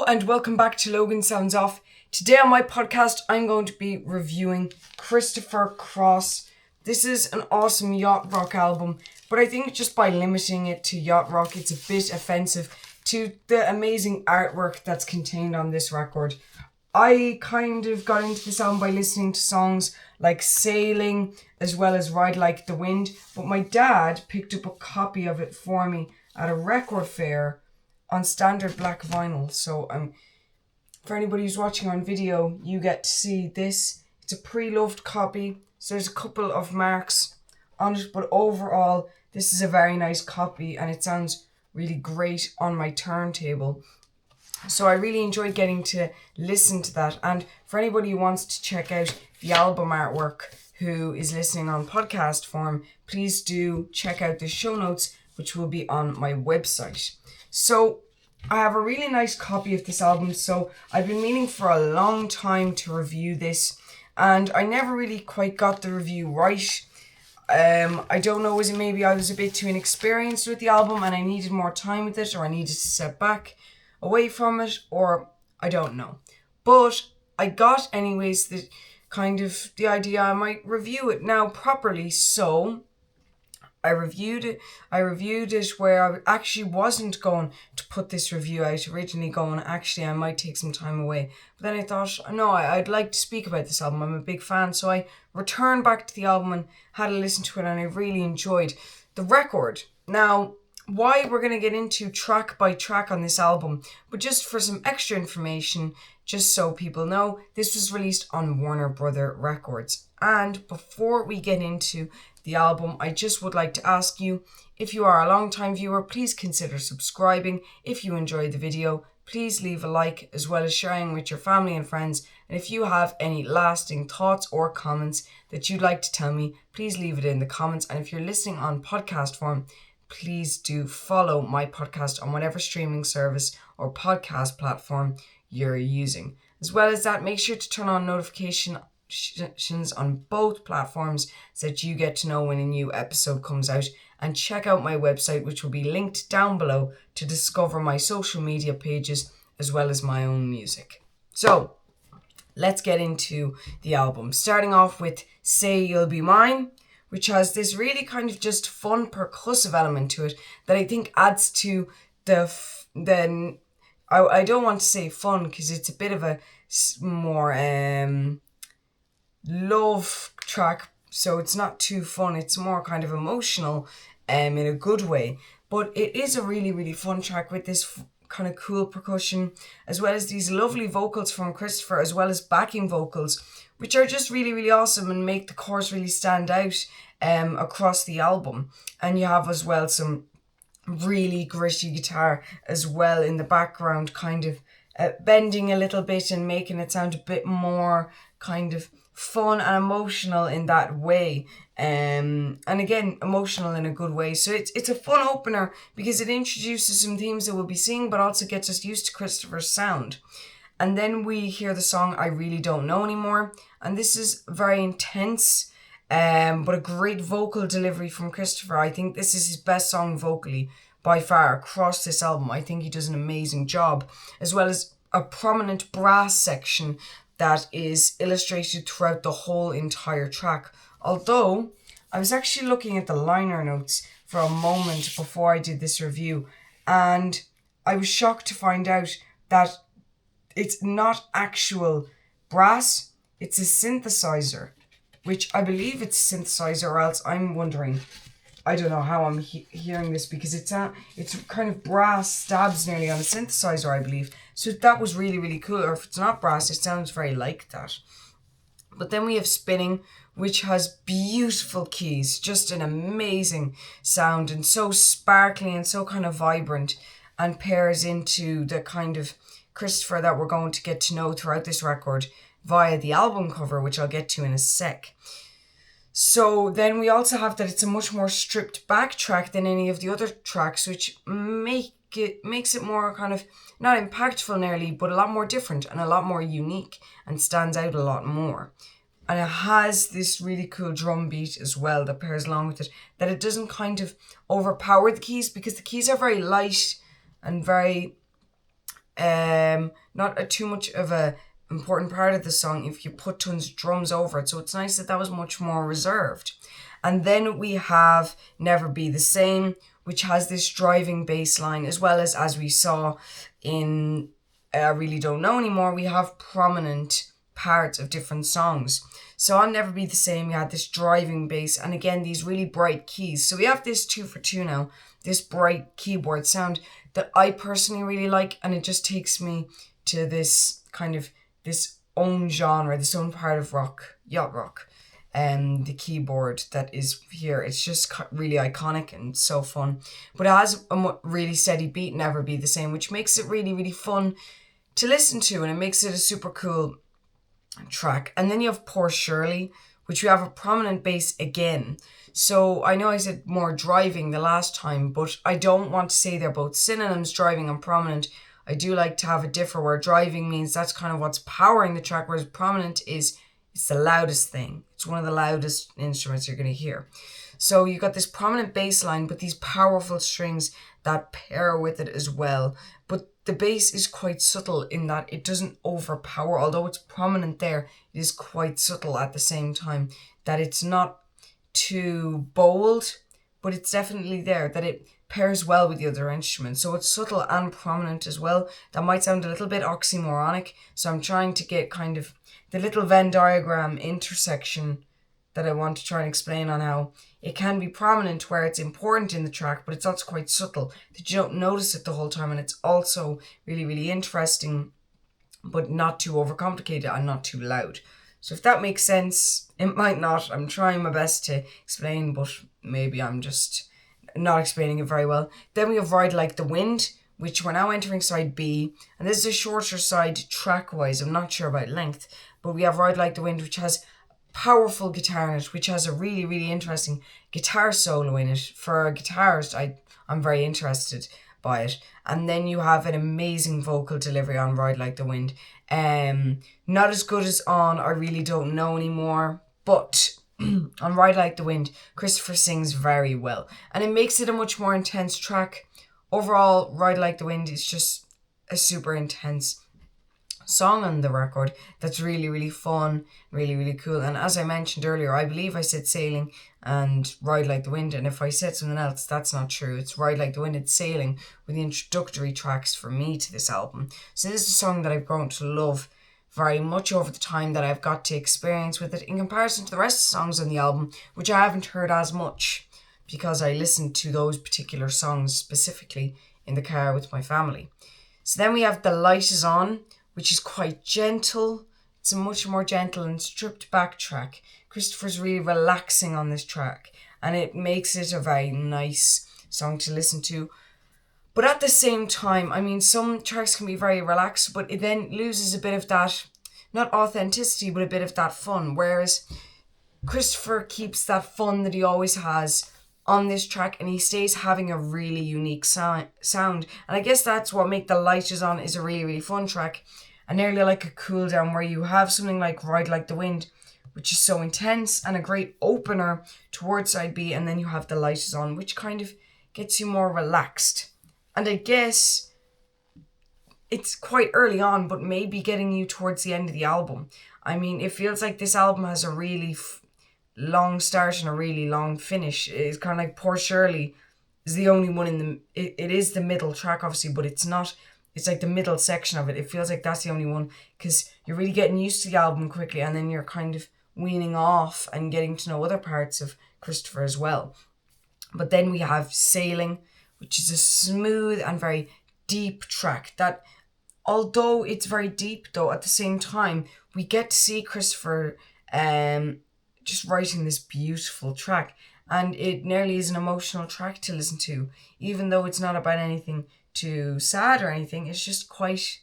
and welcome back to Logan Sounds Off. Today on my podcast, I'm going to be reviewing Christopher Cross. This is an awesome yacht rock album, but I think just by limiting it to yacht rock, it's a bit offensive to the amazing artwork that's contained on this record. I kind of got into this album by listening to songs like Sailing as well as Ride Like the Wind, but my dad picked up a copy of it for me at a record fair on standard black vinyl. So for anybody who's watching on video, you get to see this. It's a pre-loved copy, so there's a couple of marks on it, but overall this is a very nice copy and it sounds really great on my turntable. So I really enjoyed getting to listen to that. And for anybody who wants to check out the album artwork who is listening on podcast form, please do check out the show notes, which will be on my website. So I have a really nice copy of this album. So I've been meaning for a long time to review this, and I never really quite got the review right. I don't know, was it maybe I was a bit too inexperienced with the album and I needed more time with it, or I needed to step back away from it, or I don't know. But I got anyways the idea I might review it now properly. So I reviewed it where I actually wasn't going to put this review out, originally going, actually I might take some time away. But then I thought, no, I'd like to speak about this album. I'm a big fan. So I returned back to the album and had a listen to it, and I really enjoyed the record. Now, why we're going to get into track by track on this album, but just for some extra information, just so people know, this was released on Warner Brother Records. And before we get into the album, I just would like to ask you, if you are a long-time viewer, please consider subscribing. If you enjoyed the video, please leave a like, as well as sharing with your family and friends. And if you have any lasting thoughts or comments that you'd like to tell me, please leave it in the comments. And if you're listening on podcast form, please do follow my podcast on whatever streaming service or podcast platform you're using. As well as that, make sure to turn on notifications on both platforms so that you get to know when a new episode comes out. And check out my website, which will be linked down below, to discover my social media pages as well as my own music. So let's get into the album, starting off with Say You'll Be Mine, which has this really kind of just fun percussive element to it that I think adds to I don't want to say fun, because it's a bit of a more love track, so it's not too fun. It's more kind of emotional in a good way, but it is a really, really fun track with this kind of cool percussion, as well as these lovely vocals from Christopher, as well as backing vocals, which are just really, really awesome and make the chorus really stand out across the album. And you have as well some really gritty guitar as well in the background, kind of bending a little bit and making it sound a bit more kind of fun and emotional in that way. And again, emotional in a good way. So it's a fun opener because it introduces some themes that we'll be seeing, but also gets us used to Christopher's sound. And then we hear the song I Really Don't Know Anymore. And this is very intense, but a great vocal delivery from Christopher. I think this is his best song vocally by far across this album. I think he does an amazing job, as well as a prominent brass section that is illustrated throughout the whole entire track. Although, I was actually looking at the liner notes for a moment before I did this review, and I was shocked to find out that it's not actual brass, it's a synthesizer, which I believe it's a synthesizer, or else I'm wondering, I don't know how I'm hearing this, because it's kind of brass stabs nearly on a synthesizer, I believe. So that was really, really cool. Or if it's not brass, it sounds very like that. But then we have Spinning, which has beautiful keys, just an amazing sound, and so sparkly and so kind of vibrant, and pairs into the kind of Christopher that we're going to get to know throughout this record via the album cover, which I'll get to in a sec. So then we also have that it's a much more stripped back track than any of the other tracks, which makes it more kind of not impactful nearly, but a lot more different and a lot more unique, and stands out a lot more. And it has this really cool drum beat as well that pairs along with it, that it doesn't kind of overpower the keys, because the keys are very light and very not too much of a important part of the song if you put tons of drums over it. So it's nice that was much more reserved. And then we have Never Be the Same, which has this driving bass line, as well as we saw in I Really Don't Know Anymore, we have prominent parts of different songs. So on Never Be the Same, we had this driving bass, and again, these really bright keys. So we have this 2 for 2 now, this bright keyboard sound that I personally really like, and it just takes me to this kind of this own genre, this own part of rock, yacht rock. The keyboard that is here, it's just really iconic and so fun. But it has a really steady beat, Never Be the Same, which makes it really, really fun to listen to, and it makes it a super cool track. And then you have Poor Shirley, which we have a prominent bass again. So I know I said more driving the last time, but I don't want to say they're both synonyms, driving and prominent. I do like to have a differ, where driving means that's kind of what's powering the track, whereas prominent is it's the loudest thing. It's one of the loudest instruments you're going to hear. So you got this prominent bass line, but these powerful strings that pair with it as well. But the bass is quite subtle in that it doesn't overpower. Although it's prominent there, it is quite subtle at the same time. That it's not too bold, but it's definitely there. That it pairs well with the other instruments. So it's subtle and prominent as well. That might sound a little bit oxymoronic. So I'm trying to get kind of the little Venn diagram intersection that I want to try and explain on how it can be prominent where it's important in the track, but it's also quite subtle that you don't notice it the whole time, and it's also really, really interesting, but not too overcomplicated and not too loud. So if that makes sense, it might not. I'm trying my best to explain, but maybe I'm just not explaining it very well. Then we have Ride Like the Wind, which we're now entering side B, and this is a shorter side track-wise. I'm not sure about length, but we have Ride Like the Wind, which has powerful guitar in it, which has a really, really interesting guitar solo in it. For a guitarist, I'm very interested by it. And then you have an amazing vocal delivery on Ride Like the Wind. Not as good as on I Really Don't Know Anymore, but on Ride Like the Wind, Christopher sings very well, and it makes it a much more intense track. Overall, Ride Like the Wind is just a super intense song on the record that's really, really fun, really, really cool. And as I mentioned earlier, I believe I said Sailing and Ride Like the Wind, and if I said something else, that's not true. It's Ride Like the Wind and Sailing were the introductory tracks for me to this album. So this is a song that I've grown to love very much over the time that I've got to experience with it, in comparison to the rest of the songs on the album, which I haven't heard as much because I listened to those particular songs specifically in the car with my family. So then we have The Light Is On, which is quite gentle. It's a much more gentle and stripped back track. Christopher's really relaxing on this track, and it makes it a very nice song to listen to. But at the same time, I mean, some tracks can be very relaxed, but it then loses a bit of that, not authenticity, but a bit of that fun. Whereas Christopher keeps that fun that he always has on this track, and he stays having a really unique sound. And I guess that's what makes The Light Is On is a really, really fun track, and nearly like a cool down, where you have something like Ride Like the Wind, which is so intense and a great opener towards side B, and then you have The Light Is On, which kind of gets you more relaxed. And I guess it's quite early on, but maybe getting you towards the end of the album. I mean, it feels like this album has a really long start and a really long finish. It's kind of like Poor Shirley is the only one in the... It is the middle track, obviously, but it's not... It's like the middle section of it. It feels like that's the only one, because you're really getting used to the album quickly, and then you're kind of weaning off and getting to know other parts of Christopher as well. But then we have Sailing, which is a smooth and very deep track that, although it's very deep though, at the same time, we get to see Christopher just writing this beautiful track, and it nearly is an emotional track to listen to, even though it's not about anything too sad or anything. It's just quite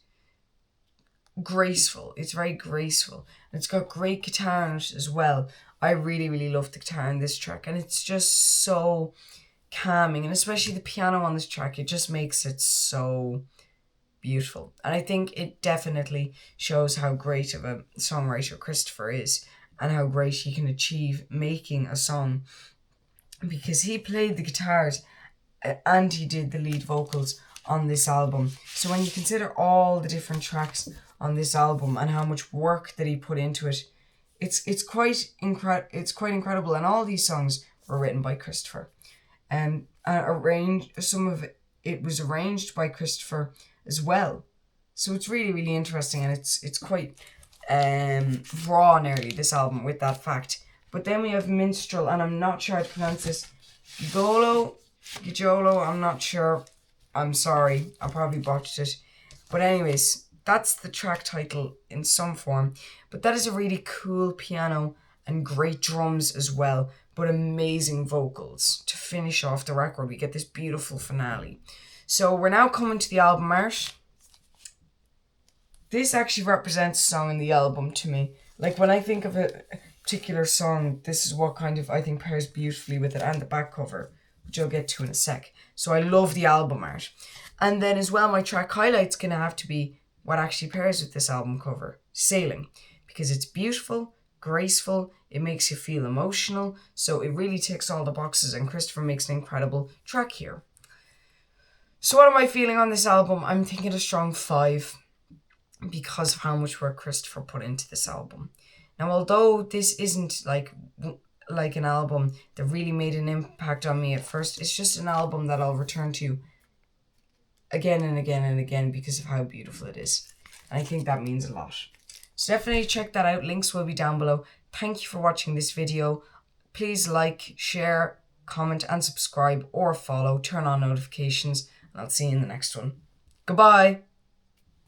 graceful. It's very graceful. And it's got great guitar in it as well. I really, really love the guitar in this track, and it's just so calming, and especially the piano on this track, it just makes it so beautiful. And I think it definitely shows how great of a songwriter Christopher is, and how great he can achieve making a song, because he played the guitars and he did the lead vocals on this album. So when you consider all the different tracks on this album and how much work that he put into it, it's quite incredible. And all these songs were written by Christopher. Some of it was arranged by Christopher as well. So it's really, really interesting, and it's quite raw nearly, this album, with that fact. But then we have Minstrel, and I'm not sure how to pronounce this. Gijolo, I'm not sure. I'm sorry, I probably botched it. But anyways, that's the track title in some form. But that is a really cool piano and great drums as well, but amazing vocals. To finish off the record, we get this beautiful finale. So we're now coming to the album art. This actually represents a song in the album to me. Like, when I think of a particular song, this is what kind of, I think, pairs beautifully with it, and the back cover, which I'll get to in a sec. So I love the album art. And then as well, my track highlight's going to have to be what actually pairs with this album cover, Sailing, because it's beautiful, graceful, it makes you feel emotional, so it really ticks all the boxes, and Christopher makes an incredible track here. So what am I feeling on this album? I'm thinking a strong 5 because of how much work Christopher put into this album. Now, although this isn't like an album that really made an impact on me at first, it's just an album that I'll return to again and again and again because of how beautiful it is. And I think that means a lot. So definitely check that out. Links will be down below. Thank you for watching this video. Please like, share, comment and subscribe, or follow. Turn on notifications, and I'll see you in the next one. Goodbye.